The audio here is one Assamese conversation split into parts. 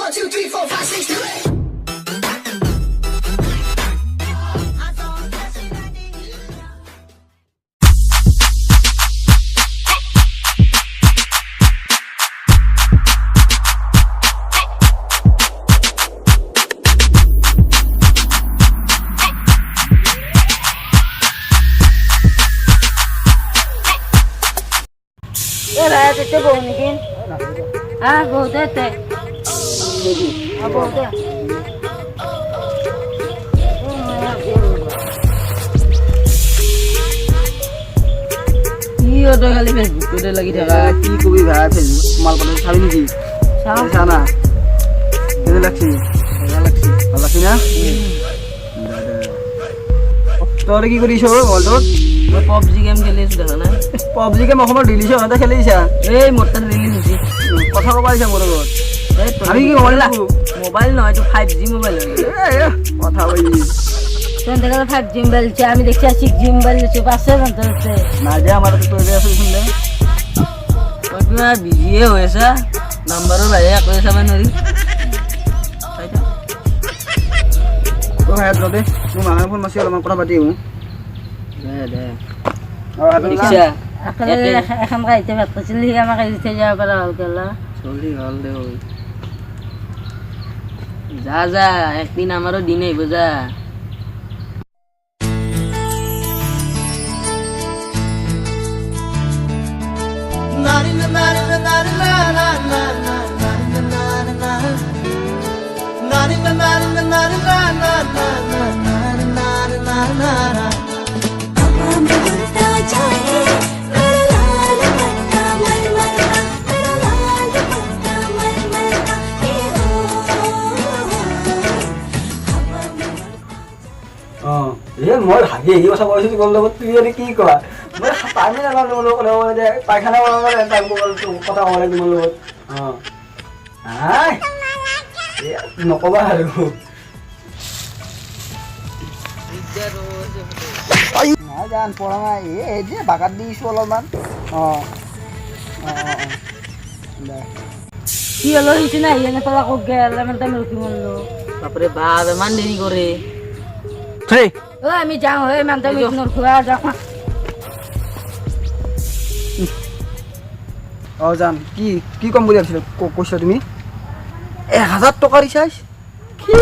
1, 2, 3, 4, 5, 6, 7, 8. भाई तेरे को नहीं हाँ बहुत है ते हाँ बहुत है ये तो खाली फेसबुक पे लगी था কি কবি ভাই ফেসবুক মাল পালে ছাবি নাকি সানা কেনে লাগছি ভালো লাগছি না তোর কি করিস বলতো मैं पबजी गेम खेले देखा ना পবজি গেম অসমত রিলিজ হওয়া খেলিছা এই মোটর রিলিজ হইছে কথা কব পাইছা মোর লগত এই আমি কি মোবাইল মোবাইল নয় তো 5G মোবাইল কথা কই তুই দেখা 5G মোবাইল আছে আমি দেখছি 6G মোবাইল আছে পাশে বন্ধ আছে না যে আমার তো তোরে আছে শুনলে কতনা বিজি হয়েছে নাম্বারও ভাই কই সাবা নরি তাইটা তো ভাই দে তুই মানা ফোন মাসি অলমান কথা পাতিও দে দে এখন গাইতে ভাত খাইছিলি আমাকে দিতে যাওয়া পারা হল কেলা চলি হল দে ওই যা যা একদিন আমারও দিন আইব যা মই ভাগি এই কথা কৈছো গল লগত তুই এনে কি কয় মই পামি না গল লগত যে পায়খানা বনালে টাইম গল কথা বলে তোমার লগত আই নকবা আৰু না জান পড়া নাই এই যে বাগাত দিছো অলমান কি হলো হিসি না এনে তোলা কো গেল আমি তো রুকি মরলো বাপরে বাপ মান দেরি করে হেই ও আমি যাও হে মান তো মিশনর খুয়া যাও জান কি কি কম বলি আছিল কৈছা তুমি 1000 টাকা রিচার্জ কি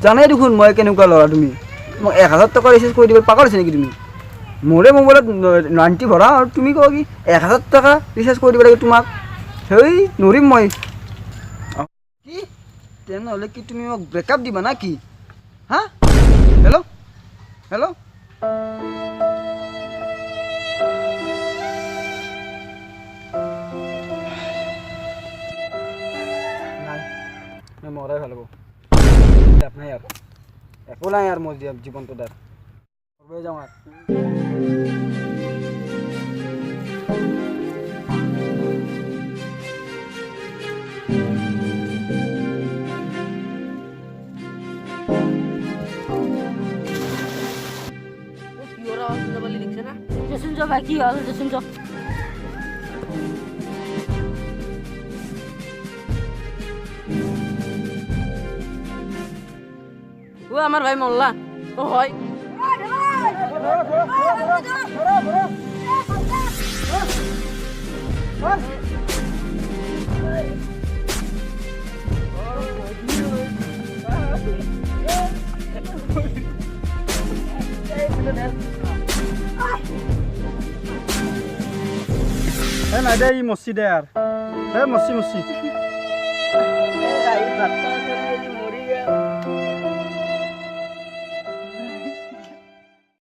জানাই দেখুন মই কেনেকুৱা লৰা তুমি মই 1000 টাকা ৰিচাৰ্জ কৰি দিব পাগল আছে নেকি তুমি মোৰে মোবাইলত 90 ভৰা আৰু তুমি কও কি 1000 টাকা ৰিচাৰ্জ কৰি দিব লাগে তোমাক হেই নৰিম মই কি তেনেহলে কি তুমি মোক ব্ৰেকআপ দিবা না কি হা হেল্ল' হেল্ল' মৰাই ভাল হ'ব লাভ নাই আৰু একো নাই আৰু মোৰ জীৱনটো তাৰ ঘৰলৈ যাওঁ আৰু जसुन जो बाकी हल जसुन जो ও আমাৰ ভাই মোল্লা ও হয় নাই দে ই মচি দে আৰু মচি